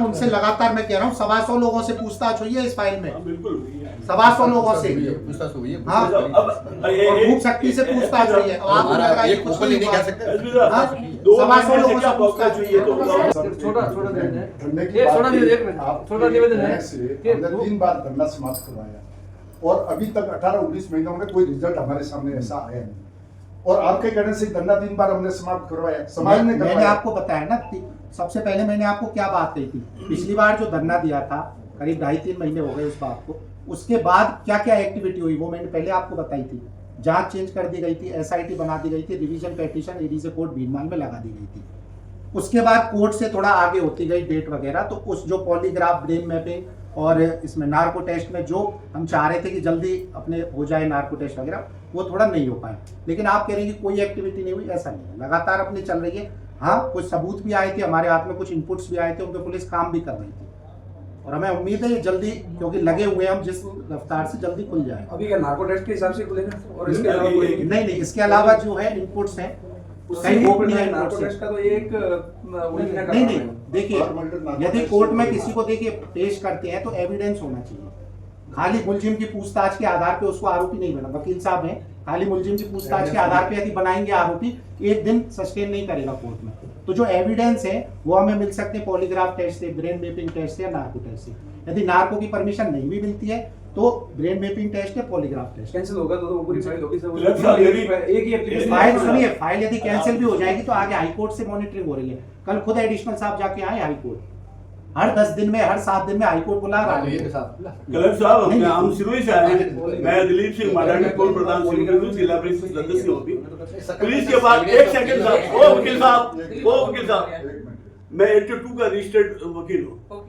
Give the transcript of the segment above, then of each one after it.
Madam उनसे लगातार मैं कह रहा हूँ 125 लोगों से पूछताछ हुई है इस फाइल में, बिल्कुल 125 लोगों से। पूछताछ हुई है। हाँ, और खूब सख्ती से पूछताछ हुई है। अब आपको लग रहा है कि कुछ नहीं कह हुआ। सकते। हाँ, 125 लोगों से पूछताछ हुई है। छोटा निवेदन है कि हमने 3 बार धरना समाप्त करवाया और अभी तक 18-19 महीनों में कोई रिजल्ट हमारे सामने ऐसा आया नहीं। और आपके कहने से धरना 3 बार हमने समाप्त करवाया, समाज ने मैंने करवाया। आपको बताया ना, सबसे पहले मैंने आपको क्या बात कही थी, पिछली बार जो धरना दिया था करीब 2.5-3 महीने हो गए उस बात को, उसके बाद क्या क्या एक्टिविटी हुई वो मैंने पहले आपको बताई थी। जांच चेंज कर दी गई थी, एसआईटी बना दी गई थी, revision petition ADJ court Bhinmal में लगा दी गई थी। उसके बाद कोर्ट से थोड़ा आगे होती गई डेट वगैरह, तो उस जो पॉलीग्राफ, ब्रेन मैपिंग और इसमें नार्को टेस्ट में जो हम चाह रहे थे कि जल्दी अपने हो जाए नार्को टेस्ट वगैरह, वो थोड़ा नहीं हो पाए। लेकिन आप कह रहे हैं कि कोई एक्टिविटी नहीं हुई, ऐसा नहीं है, लगातार अपनी चल रही है। हाँ, कुछ सबूत भी आए थे हमारे हाथ में, कुछ इनपुट्स भी आए थे, उन पर पुलिस काम भी कर रही थी और हमें उम्मीद है ये जल्दी, क्योंकि लगे हुए हम जिस रफ्तार से जल्दी खुल जाए। अभी क्या नार्को टेस्ट के हिसाब से खुलेगा और इसके अलावा नहीं, इसके अलावा जो है इनपुट्स हैं, कहीं ओपनिंग है नार्को टेस्ट का तो ये एक नहीं, देखिए यदि कोर्ट में किसी को देखिए पेश करते हैं तो एविडेंस होना चाहिए। खाली मुलजिम की पूछताछ के आधार पे उसको आरोपी नहीं बना, वकील साहब हैं, खाली मुलजिम की पूछताछ के आधार पे यदि बनाएंगे आरोपी, एक दिन सस्टेन नहीं करेगा कोर्ट में। तो जो एविडेंस है वो हमें मिल सकते हैं पॉलीग्राफ टेस्ट से, ब्रेन मैपिंग टेस्ट से या नार्को टेस्ट से। यदि नार्को की परमिशन नहीं भी मिलती है तो ब्रेन मैपिंग टेस्ट या पॉलीग्राफ टेस्ट कैंसिल होगा तो वो पूरी फाइल होगी सब एक ही एप्लीकेशन। फाइल सुनिए, फाइल यदि कैंसिल भी हो जाएगी तो आगे हाई कोर्ट से मॉनिटरिंग हो रही है। कल खुद एडिशनल साहब जाके आए हाई कोर्ट, हर 10 दिन में, हर 7 दिन में हाई कोर्ट बुला रहा है। कलेक्टर साहब हम सिरोही से आए हैं, मैं दिलीप सिंह माडानी, पूर्व प्रधान सिंह जिला परिषद सदस्य होती पुलिस के बाद। एक सेकंड साहब, ओ वकील साहब, मैं 82 का रजिस्टर्ड वकील हूँ।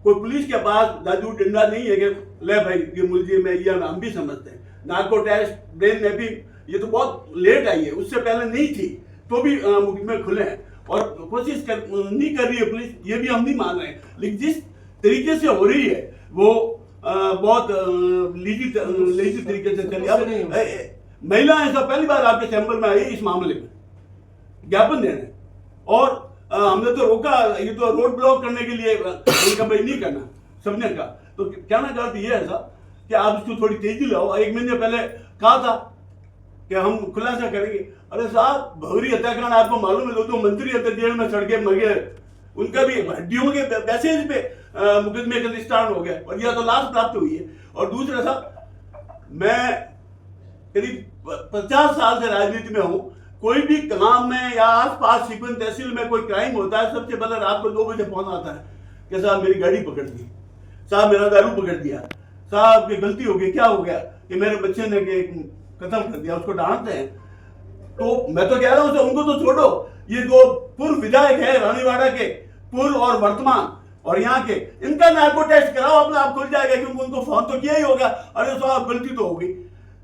कोई पुलिस के पास जादू डंडा नहीं है कि ले भाई ये मुलजिम है, ये हम भी समझते हैं। नार्को टेस्ट, ब्रेन मैपिंग ये तो बहुत लेट आई है, उससे पहले नहीं थी, तो भी मुकदमे खुले हैं और कोशिश नहीं कर रही है पुलिस, ये भी हम नहीं मान रहे हैं। लेकिन जिस तरीके से हो रही है वो बहुत लीजी तरीके से चली। अब महिला ऐसा पहली बार आपके चैम्बर में आई इस मामले में ज्ञापन देने, और हमने तो रोका, ये तो रोड ब्लॉक करने के लिए उनका भाई नहीं करना सबने का। तो कहना का अर्थ ये है साहब कि आप इसको थोड़ी तेजी लाओ। 1 महीने पहले कहा था कि हम खुलासा करेंगे। अरे साहब, भौरी हत्याकांड आपको मालूम है, 2 मंत्री जेल में सड़ के मर गए, उनका भी हड्डियों के मैसेज पे मुकदमे का निस्तारण हो गया और यह तो लाश प्राप्त हुई है। और दूसरा साहब, मैं करीब 50 साल से राजनीति में हूँ, कोई भी काम में या आसपास सिकुन तहसील में कोई क्राइम होता है, सबसे पहले रात को 2 बजे फोन आता है कि साहब मेरी गाड़ी पकड़ दी, साहब मेरा दारू पकड़ दिया, साहब की गलती हो गई, क्या हो गया कि मेरे बच्चे ने खत्म कर दिया, उसको डांटते हैं। तो मैं तो कह रहा हूँ उनको तो छोड़ो, ये 2 पूर्व विधायक है रानीवाड़ा के, पूर्व और वर्तमान, और यहाँ के, इनका नार्को टेस्ट कराओ, अपना आप खुल जाएगा, क्योंकि उनको फोन तो किया ही होगा, अरे साहब गलती तो हो गई।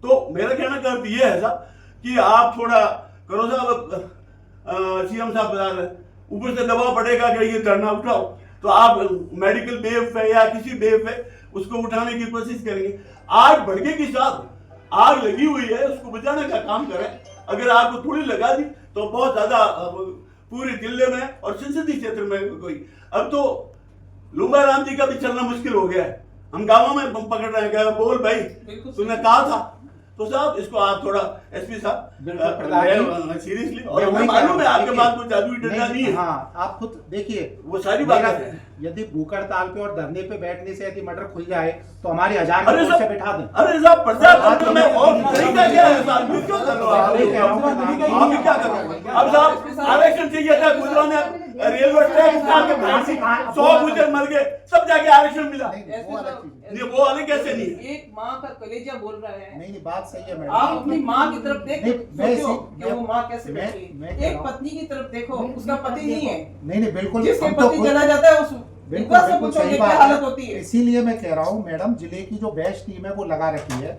तो मेरा कहना का अर्थ ये है साहब कि आप थोड़ा करो साहब। सीएम साहब बता रहे ऊपर से दबाव पड़ेगा कि ये धरना उठाओ, तो आप मेडिकल बेफ पे या किसी बेफ पे उसको उठाने की कोशिश करेंगे। आग भड़केगी साहब, आग लगी हुई है, उसको बुझाने का काम करें। अगर आपको थोड़ी लगा दी तो बहुत ज्यादा पूरे जिले में और संसदीय क्षेत्र में कोई, अब तो लुंगा राम जी का भी चलना मुश्किल हो गया है। हम गाँवों में पकड़ रहे हैं, बोल भाई तुमने कहा था। तो साहब इसको आप थोड़ा एसपी साहब सीरियसली, और मैं मालूम है आपके पास कोई जादुई डंडा नहीं है। हाँ, आप खुद देखिए वो सारी बातें हैं। यदि भूख हड़ताल पे और धरने पे बैठने से यदि मर्डर खुल जाए तो हमारी 1000 लोगों से बैठा दें। अरे साहब, प्रजातंत्र में और तरीका क्या है साहब, क्यों कर रहे हो आप क्या कर रहे हो? अब साहब आरक्षण चाहिए था, गुजरात ने रेलवे ट्रैक के 100 गुजर मर गए, सब जाके आरक्षण मिला। नहीं वो अलग कैसे नहीं है? एक माँ का कलेजा बोल रहा है। नहीं, बात सही है मैडम। आप अपनी माँ की तरफ देखो कि वो माँ कैसे मैं बैठी है। एक पत्नी की तरफ देखो, उसका पति नहीं है। नहीं बिल्कुल, जिसके पति चला जाता है उस बिल्कुल सही बात हालत होती है। इसीलिए मैं कह रहा हूँ मैडम, जिले की जो बेस्ट टीम है वो लगा रखी है।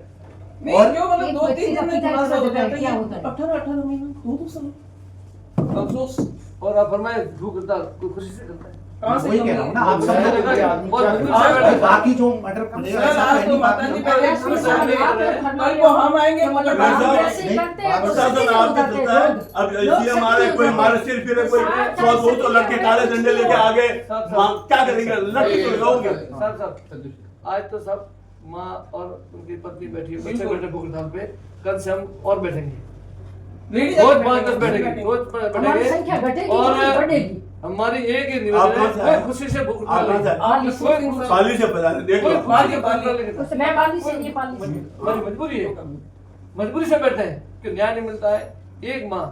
नहीं क्यों, मतलब 2-3 दिन में खुलासा हो जाता है। 18 महीना 2 साल अफसोस। और आप फरमाए भूख हड़ताल खुशी से करता है। कहाँ से वही कह रहा हूँ ना, आप सब लोग और आदमी बिल्कुल क्या- सर, और बाकी जो मर्डर खुले सर, आज तो माता जी पहले इसमें सामने कल को हम आएंगे मगर मैं सर- आप- नहीं, प्रशासन आपके चलता है। अब ऐसे हमारे कोई हमारे सिर फिरे कोई 100-200 लड़के काले झंडे लेके आगे क्या करेंगे, लड़के तो लगाओगे। सब आज तो सब माँ और उनकी पत्नी बैठी है, बच्चे बैठे भूखताल पे, कल से हम और बैठेंगे, लेडीज रोज 5-10 बैठेंगे, रोज हमारी संख्या बैठेंगे घटेगी और कि बढ़ेगी? हमारी एक ही आप निवेदन कौन सा है, है? कोई खुशी से भूख आप कौन सा है? कोई पाली से पता नहीं, देख लो। मैं पाली से नहीं पाली से। हमारी मजबूरी है, मजबूरी से बैठे हैं कि न्याय नहीं मिलता है। एक माँ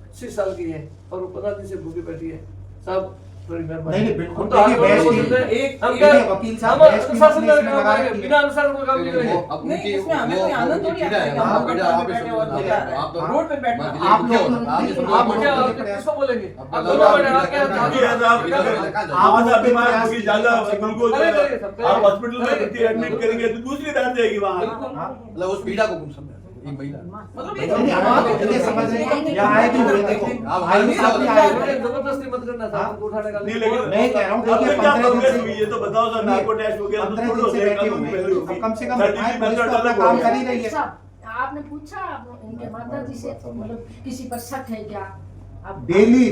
80 साल की है और वो 15 दिन से भूखी बैठी है। सब थोड़ी मेहरबानी। नहीं, बिल्कुल। हम तो हाथ देखिए, जोड़ के बहस बोलते हैं, एक- हम एक क्या- वकील साहब हम बहस की अनुशासन इसमें में लगा काम रखी करेंगे, है। बिना अनुशासन को काम नहीं करेंगे। नहीं, इसमें हमें कोई आनंद थोड़ी आता है कि हम लोग रोड पे बैठे और रोड पे बैठना। आप लोग आप क्या किसको बोलेंगे? आप दोनों बैठे आप क्या जी, आप क्या करें? आप बीमार होगी ज्यादा ग्लूकोज आप हॉस्पिटल में एडमिट करेंगे तो दूसरी रात जाएगी वहाँ। मतलब उस पीड़ा को तुम समझो, एक महिला मतलब नहीं, नहीं, आप ये समझ रहे हैं, यहाँ आए भी हुए, देखो आयु साहब भी आए हुए। जबरदस्ती मत करना था हमको उठाने का। नहीं, लेकिन मैं कह रहा हूँ, अब देखिए, तक क्या 15 दिन प्रोग्रेस से- हुई है तो बताओ सर, नार्को टेस्ट हो गया तो 15 थोड़ा दिन से होगा, बैठे कम हुए पहले हैं। होगी। अब कम से कम 30 पुलिस मेथड तो अपना अलग काम हो कर गया। ही रही है। साहब, आपने पूछा इनके माता जी से मतलब किसी पर शक है क्या? अब डेली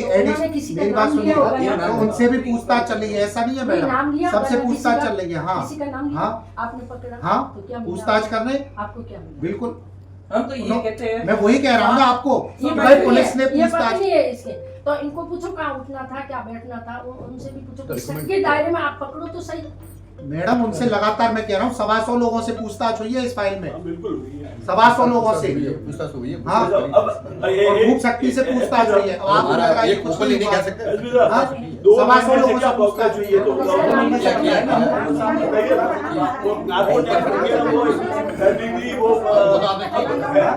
उन्होंने किसी का मेरी बात नाम लिया होगा सुनिए, ना? तो उनसे भी पूछताछ चल रही है, ऐसा नहीं है नहीं, नाम मैडम, लिया सबसे होगा ना, पूछताछ किसी का- चल रही है। हाँ किसी का नाम लिया हाँ आपने पकड़ा हाँ, तो क्या मिला? पूछताछ कर रहे हैं, आपको क्या मिला? बिल्कुल। हम तो ये कहते हैं मैं वही कह रहा हूँ ना आपको, ये कि बात भाई नहीं पुलिस ने है, ये बात पूछताछ नहीं है इसके। तो इनको पूछो कहाँ उठना था, क्या बैठना था, उनसे भी पूछो। सबके दायरे में आप पकड़ो तो सही। मैडम, उनसे लगातार मैं कह रहा हूँ 125 लोगों से पूछताछ हुई है इस फाइल में, हाँ, बिल्कुल हुई है। 125 लोगों से। पूछताछ हुई है। हाँ, अब और खूब शक्ति से पूछताछ हुई है। अब आप हमारा लगा ये एक कुछ ओपनली नहीं कह बात। सकते। एसपी साहब, हाँ, 2 सवा सौ महीने से लोगों क्या से पूछताछ हुई है तो क्या किया है? बताइए ना। वो नार्को टेस्ट हो गया, वो सर्टिफिकेट, वो वो तो आपने किया।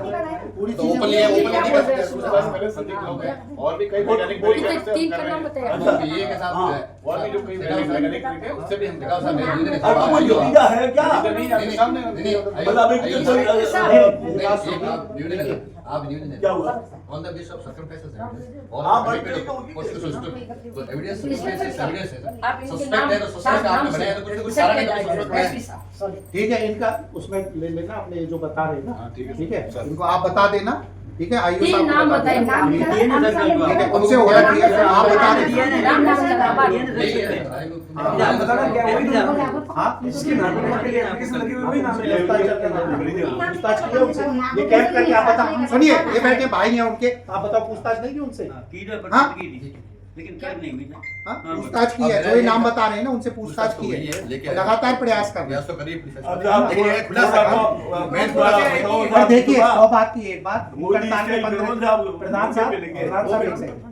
पूरी तो चीजें ओपनली है, ओपनली नहीं कर सकते। पूछताछ पहले संदिग्ध लोग हैं और भी कई वैज्ञानिक कितने परीक्षण 3 कर का रहे नाम हैं। बताया? तो ये के साथ हाँ। है। और भी जो कई वैज्ञानिक परीक्षण हैं, उससे भी हम दिखाओ साहब ने आपको कोई जोड़ीदा है क्या? नहीं आपके सामने मतलब एक नहीं, तो- आप न्यूज़ क्या हुआ? On the base of circumstances आप और बैठे हो एविडेंस एविडेंस है आप इनके सस्पेक्ट नाम है तो सस्पेक्ट आपने बनाया तो कुछ ना कुछ कारण है तो सस्पेक्ट बनाया। सॉरी। ठीक है, इनका उसमें ले लेना, अपने ये जो बता रहे हैं ना, हाँ, ठीक है। ठीक है, इनको आप बता देना, ठीक है। आइए तीन नाम बताए, नाम ठीक है, उनसे हो रहा है, आप बता दें। नाम बताना बताना क्या है? वही नाम। हाँ, इसके नाम के लिए एप्लीकेशन लगी हुई, वही नाम है। पूछताछ की है उनसे, ये कैंप करके आप बता, सुनिए, ये बैठे भाई हैं उनके, आप बताओ पूछताछ नहीं की उनसे? हाँ? लेकिन कर नहीं मिला। हाँ, पूछताछ की है, जो ये नाम बता रहे हैं ना, उनसे पूछताछ की है, लगातार प्रयास कर रहे प्रयास हैं। तो करिए पुलिस। अब आप लेकिन ये खुला सा मैं थोड़ा और देखिए, 100 बात की एक बात, मोदी भूखहड़ताल में के 15 विरोध साहब- प्रधान साहब, लेंगे। प्रधान साहब एक सेकंड।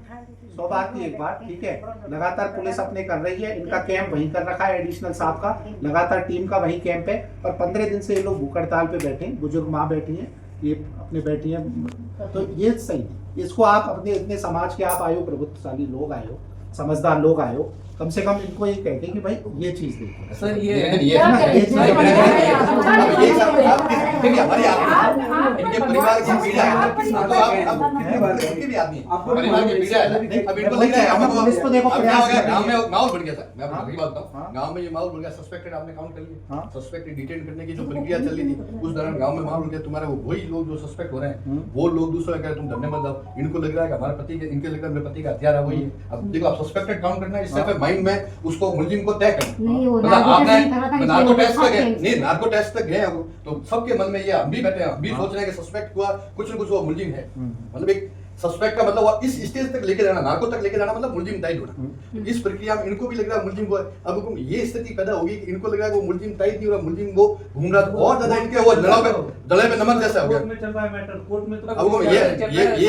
100 बात की एक बात, ठीक है, लगातार पुलिस अपने कर रही है, इनका कैंप वहीं कर रखा है, एडिशनल साहब का लगातार टीम का वहीं कैंप है, और 15 दिन से ये लोग भूख हड़ताल पे बैठे हैं, बुजुर्ग माँ बैठी हैं, ये अपने बैठी हैं, तो ये सही नहीं। इसको आप अपने इतने समाज के आप आए हो, प्रभुत्वशाली लोग आए हो, समझदार लोग आए हो, कम से कम इनको ये कहते कि भाई ये चीज देखो। सर ये ये क्या ना करें? ये चीज़ क्या मैंने करें? अब ये सब आपकी देखिए हमारी आदमी आप- इनके परिवार की पीड़ा है आप- तो आप उनके भी आदमी है परिवार की पीड़ा है अब इनको लग रहा है अब पुलिस को देखो अब क्या प्रयास हो गया कर गांव रही है। में माहौल बन गया था मैं आपको हाँ। सही बात बताऊं हाँ। गांव में ये माहौल बन गया सस्पेक्टेड आपने काउंट कर हाँ। लिया सस्पेक्टेड डिटेन करने की जो प्रक्रिया चल रही थी उस दौरान गांव में माहौल बन गया तुम्हारे वही लोग जो सस्पेक्ट हो रहे हैं वो लोग दूसरा कह रहे तुम धरने मत जाओ इनको लग रहा है कि हमारे पति के इनके लग रहा है मेरे पति का हथियार है वही है अब देखो आप सस्पेक्टेड काउंट करना है इससे फिर माइंड में उसको मुलजिम को तय करना नहीं, वो मतलब आपने नार्को टेस्ट पे गए नार्को नहीं नार्को टेस्ट पे गए हो तो सबके मन में ये हम भी बैठे हैं हम भी सोच रहे हैं कि सस्पेक्ट हुआ कुछ न कुछ वो मुलजिम है मतलब एक सस्पेक्ट का मतलब वो इस स्टेज तक लेके जाना नार्को तक लेके जाना मतलब मुलजिम तय होना इस प्रक्रिया में इनको भी लग रहा है मुलजिम वो है अब ये स्थिति पैदा होगी कि इनको लग रहा है कि वो मुलजिम तय नहीं हो रहा मुलजिम वो घूम रहा था और ज्यादा इनके वो दड़े पे नमक जैसा हो गया कोर्ट में चल रहा है मैटर, कोर्ट में तो अब वो ये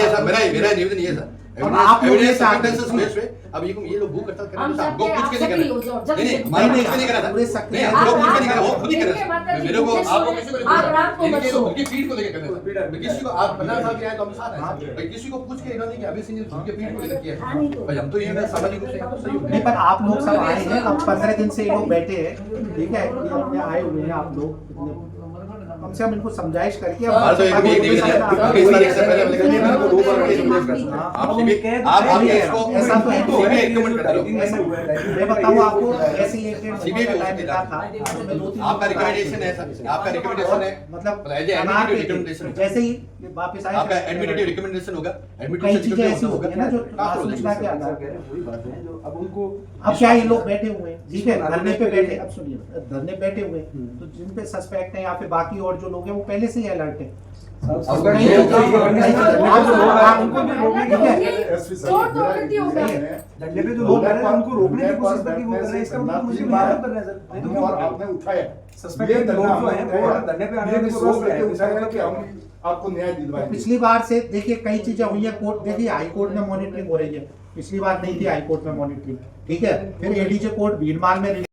ऐसा मेरा निवेदन ये था अब आप लोग ये एविडेंस चाहते हैं- सर्कमस्टेंसेस बेस पे अब ये लोग भूख हड़ताल हम करेंगे हमको चाहते हैं कुछ के आप नहीं सक्रिय हो जाओ, करना जल्दी नहीं से। हमारे कुछ के नहीं करना पूरे सक्रिय नहीं हो हम लोग आप- कुछ के नहीं करना वो खुद ही इनके करें माता जी मेरे को को आपको किसी को आप रात को इनके बच्चों उनकी पीठ को लेके करना किसी को आप 15 साल के आए तो हम साथ हैं भाई किसी को पूछ के इन्होंने कि अभी सिंह उनके पीठ को लेकर किया है भाई हम तो ये सामाजिक रूप से तो सही हो नहीं, पर आप लोग सब आए हैं, अब 15 दिन से ये लोग बैठे हैं, ठीक है, ये अपने आए हुए हैं आप लोग, कम से कम इनको समझाइश करके हाँ, तो एक भी निवेदन है। इस तारीख से पहले आपके इसको ऐसा तो है तो CBI रिकमेंड कर रहे हो। मैं बताऊँ आपको ऐसे ही एक डेढ़ CBI महीने भी का हो टाइम सकती मिला है। था तो मैं 2-3 आपका रिकमेंडेशन है सर, आपका रिकमेंडेशन है मतलब एज ए अनार पे एडमिटेड थे। रिकमेंडेशन जैसे ही वापस आए आपका एडमिटेड रिकमेंडेशन होगा, कई एडमिटेड चीजें ऐसी होती है ना जो ट्रांसफर हो सूचना के जाएगी। आधार पर वही बात है जो अब उनको अब क्या ये लोग बैठे हुए हैं ठीक है धरने पे बैठे अब सुनिए धरने पे बैठे हुए हैं तो जिन पे सस्पेक्ट है या फिर बाकी और जो लोग हैं वो पहले से ही अलर्ट है अगर नहीं, ये नहीं, आप जो लोग हैं, उनको भी रोकने की एसपी साहब, चोट तो हो गई। झंडे पे जो लोग हैं उनको रोकने की कोशिश करके वो कर रहे हैं, इसका मतलब मुझे बात कर रहे हैं सर नहीं तो क्यों और आपने उठाया सस्पेक्ट ये लोग धरना जो हैं वो हमने धरने पे आने ये में विश्वास रोक रहे करके हैं उठाया कि हम आपको न्याय तो दिलवाएंगे। पिछली बार से देखिए कई चीजें हुई है कोर्ट देखिए हाई कोर्ट में मॉनिटरिंग हो रही है पिछली बार नहीं थी हाई कोर्ट में मॉनिटरिंग ठीक है फिर एडीजे कोर्ट भीड़माल में